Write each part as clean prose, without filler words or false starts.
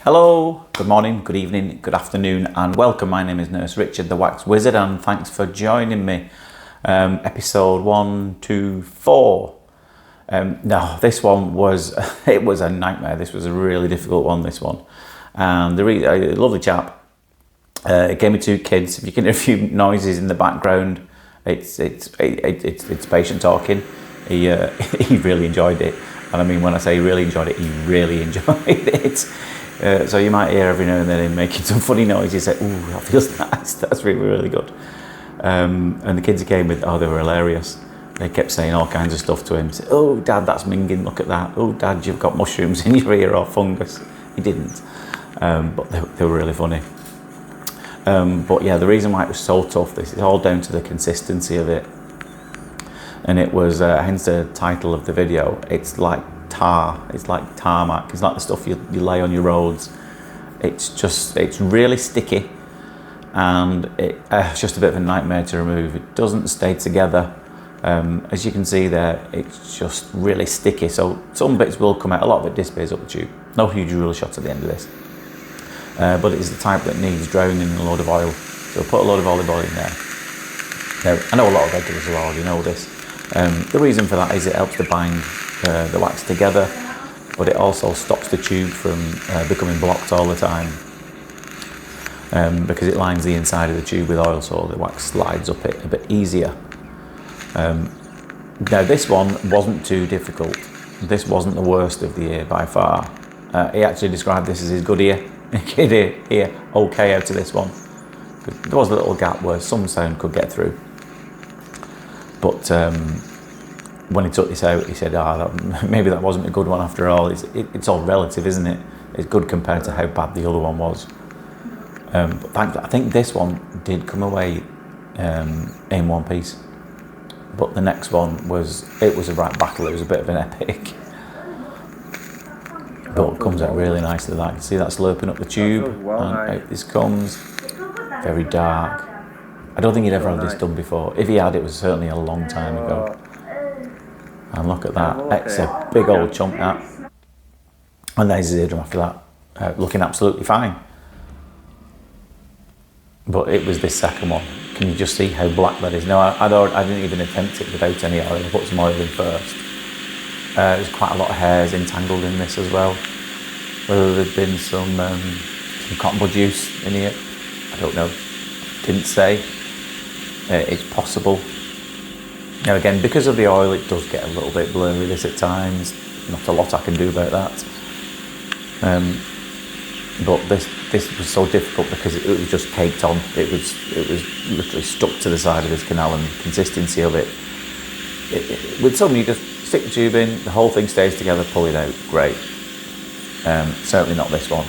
Hello, good morning, good evening, good afternoon, and welcome. My name is Nurse Richard, the Wax Wizard, and thanks for joining me. Episode 124. No, this one was it was a nightmare. This was a really difficult one. This one, and a lovely chap. It gave me two kids. If you can hear a few noises in the background, it's patient talking. He really enjoyed it, and I mean when I say he really enjoyed it, he really enjoyed it. So you might hear every now and then him making some funny noises. Say, "Ooh, that feels nice. That's really, really good." And the kids he came with, they were hilarious. They kept saying all kinds of stuff to him. Say, "Oh, Dad, that's minging. Look at that. Oh, Dad, you've got mushrooms in your ear or fungus." He didn't, but they were really funny. But yeah, the reason why it was so tough, this is all down to the consistency of it. And it was, hence the title of the video. It's like it's like tarmac. It's like the stuff you lay on your roads. It's really sticky, and it's just a bit of a nightmare to remove. It doesn't stay together. As you can see there, it's just really sticky. So some bits will come out, a lot of it disappears up the tube. No huge rule shots at the end of this. But it's the type that needs drowning in a load of oil. So put a load of olive oil in there. Now, I know a lot of regulars will already know this. The reason for that is it helps to bind the wax together, but it also stops the tube from becoming blocked all the time, because it lines the inside of the tube with oil, so the wax slides up it a bit easier. Now this one wasn't too difficult. This wasn't the worst of the ear by far. He actually described this as his good ear. Good ear, okay out of this one. There was a little gap where some sound could get through. But when he took this out, he said, maybe that wasn't a good one after all. It's all relative, isn't it? It's good compared to how bad the other one was. But I think this one did come away in one piece. But the next one it was a right battle. It was a bit of an epic. But it comes out really nicely. Like, you can see that slurping up the tube, and out this comes. Very dark. I don't think he'd ever had this done before. If he had, it was certainly a long time ago. And look at that. It's a big old chunk, that. And there's his eardrum after that. Looking absolutely fine. But it was this second one. Can you just see how black that is? No, I didn't even attempt it without any oil. I put some oil in first. There's quite a lot of hairs entangled in this as well. Whether there'd been some cotton bud juice in here, I don't know. Didn't say. It's possible. Now again, because of the oil, it does get a little bit blurry this at times. Not a lot I can do about that. But this was so difficult because it was just caked on. It was literally stuck to the side of this canal, and the consistency of it. With some, you just stick the tube in, the whole thing stays together, pull it out, great. Certainly not this one.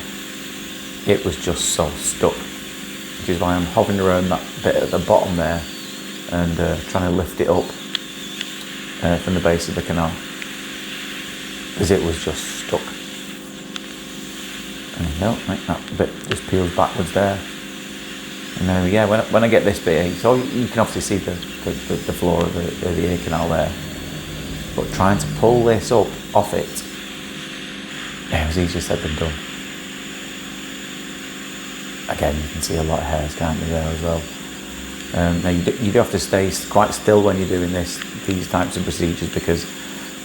It was just so stuck, which is why I'm hovering around that bit at the bottom there and trying to lift it up from the base of the canal, because it was just stuck. There you go, like that bit just peels backwards there. And there we go. When I get this bit, so you can obviously see the floor of the ear canal there. But trying to pull this up off it was easier said than done. Again, you can see a lot of hairs, can't you, there as well. Now you do have to stay quite still when you're doing these types of procedures, because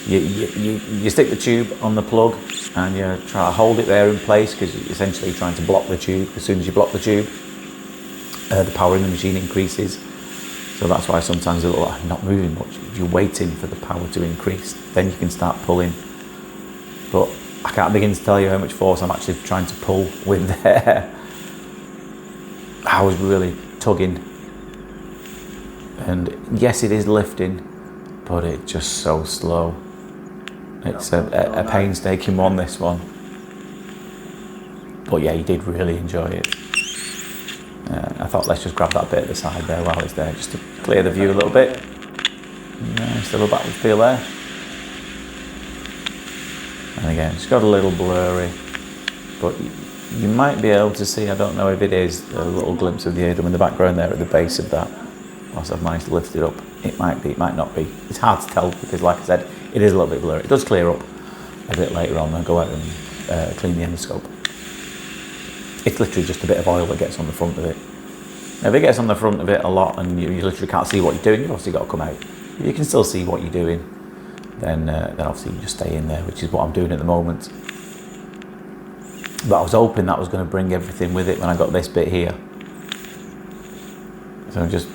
you stick the tube on the plug and you try to hold it there in place, because you're essentially trying to block the tube. As soon as you block the tube, the power in the machine increases. So that's why sometimes it looks like not moving much. If you're waiting for the power to increase, then you can start pulling. But I can't begin to tell you how much force I'm actually trying to pull with there. I was really tugging. And yes, it is lifting, but it's just so slow. It's a painstaking one, this one. But yeah, he did really enjoy it. I thought, let's just grab that bit at the side there while it's there, just to clear the view a little bit. Still a backward feel there. And again, it's got a little blurry, but you might be able to see, I don't know if it is, a little glimpse of the eardrum in the background there at the base of that. Once I've managed to lift it up, it might be, it might not be. It's hard to tell because, like I said, it is a little bit blurry. It does clear up a bit later on. I'll go out and clean the endoscope. it's literally just a bit of oil that gets on the front of it. Now, if it gets on the front of it a lot and you literally can't see what you're doing, you've obviously got to come out. If you can still see what you're doing, then obviously you just stay in there, which is what I'm doing at the moment. But I was hoping that was going to bring everything with it when I got this bit here. So just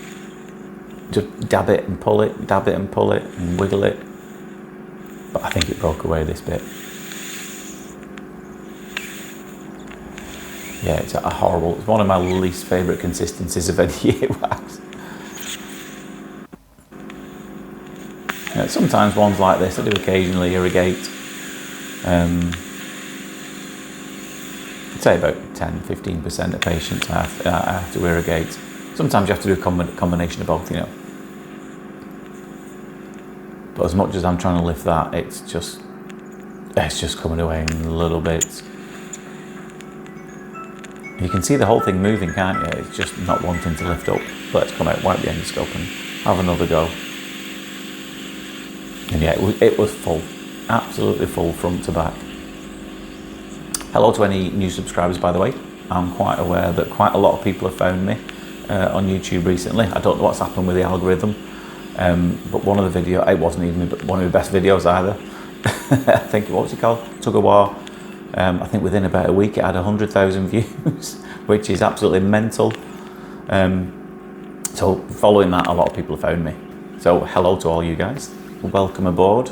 dab it and pull it, dab it and pull it and wiggle it. But I think it broke away this bit. Yeah, it's a horrible, it's one of my least favourite consistencies of any earwax. Yeah, sometimes ones like this, I do occasionally irrigate. I'd say about 10-15% of patients I have to irrigate. Sometimes you have to do a combination of both, you know. But as much as I'm trying to lift that, it's just coming away in little bits. You can see the whole thing moving, can't you? It's just not wanting to lift up. Let's come out, wipe the endoscope and have another go. And yeah, it was full, absolutely full front to back. Hello to any new subscribers, by the way. I'm quite aware that quite a lot of people have found me on YouTube recently. I don't know what's happened with the algorithm, but one of the videos, it wasn't even one of the best videos either. I think, what was it called? Tug of War. I think within about a week it had 100,000 views, which is absolutely mental. So following that, a lot of people have found me. So hello to all you guys. Welcome aboard.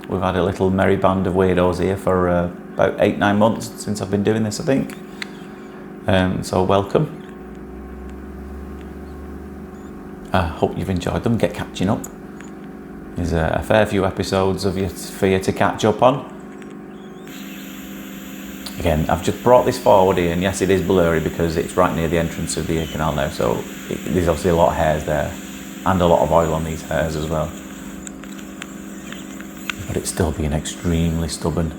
We've had a little merry band of weirdos here for about 8-9 months since I've been doing this, I think. So welcome. I hope you've enjoyed them. Get catching up. There's a fair few episodes for you to catch up on. Again, I've just brought this forward here, and yes, it is blurry because it's right near the entrance of the ear canal now, so there's obviously a lot of hairs there, and a lot of oil on these hairs as well. But it's still being extremely stubborn.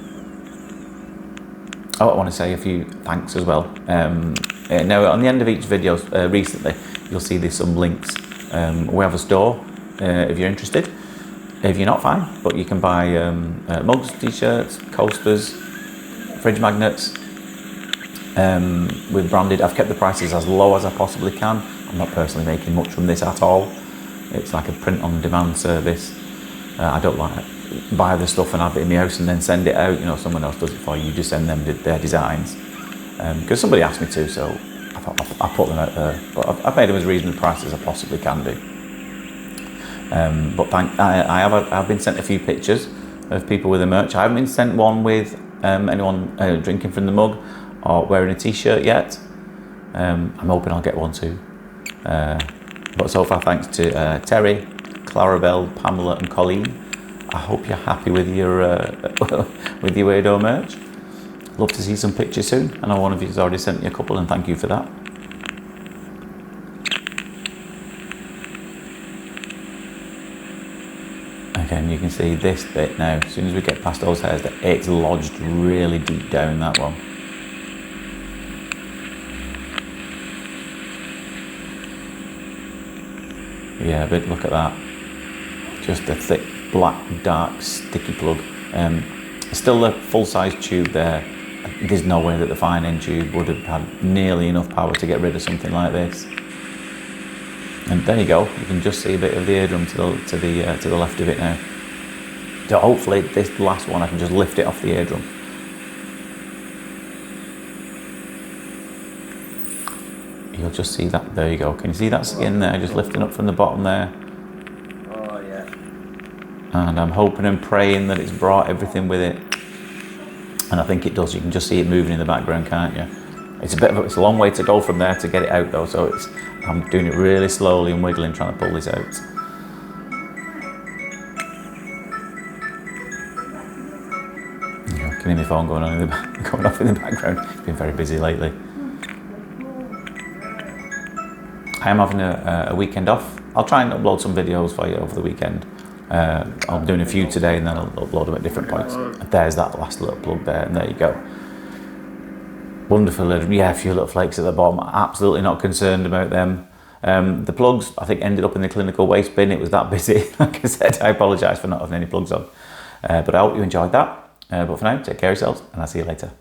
Oh, I want to say a few thanks as well. Now, on the end of each video recently, you'll see there's some links. We have a store if you're interested. If you're not, fine, but you can buy mugs, t-shirts, coasters, fridge magnets with branded. I've kept the prices as low as I possibly can. I'm not personally making much from this at all. It's like a print on demand service. I don't like buy the stuff and have it in my house and then send it out. You know, someone else does it for you. You just send them their designs because somebody asked me to, so I thought I'll put them out there. But I've made them as reasonable prices as I possibly can do. But I've been sent a few pictures of people with the merch. I haven't been sent one with anyone drinking from the mug or wearing a t-shirt yet. I'm hoping I'll get one too. But so far, thanks to Terry, Clarabelle, Pamela and Colleen. I hope you're happy with your with your weirdo merch. Love to see some pictures soon. I know one of you has already sent me a couple, and thank you for that. Again, you can see this bit now. As soon as we get past those hairs, it's lodged really deep down, that one. Yeah, but look at that. Just a thick, black, dark, sticky plug. Still a full-size tube there. There's no way that the fine-end tube would have had nearly enough power to get rid of something like this. And there you go. You can just see a bit of the eardrum to the left of it now. So hopefully this last one I can just lift it off the eardrum. You'll just see that. There you go. Can you see that skin there just lifting up from the bottom there? Oh yeah. And I'm hoping and praying that it's brought everything with it. And I think it does. You can just see it moving in the background, can't you? It's a long way to go from there to get it out though, so I'm doing it really slowly and wiggling, trying to pull this out. You know, can hear my phone going off in the background. It's been very busy lately. I am having a weekend off. I'll try and upload some videos for you over the weekend. I'm doing a few today and then I'll upload them at different points. There's that last little plug there, and there you go. Wonderful, yeah, a few little flakes at the bottom. Absolutely not concerned about them. The plugs, I think, ended up in the clinical waste bin. It was that busy. Like I said, I apologise for not having any plugs on. But I hope you enjoyed that. But for now, take care of yourselves, and I'll see you later.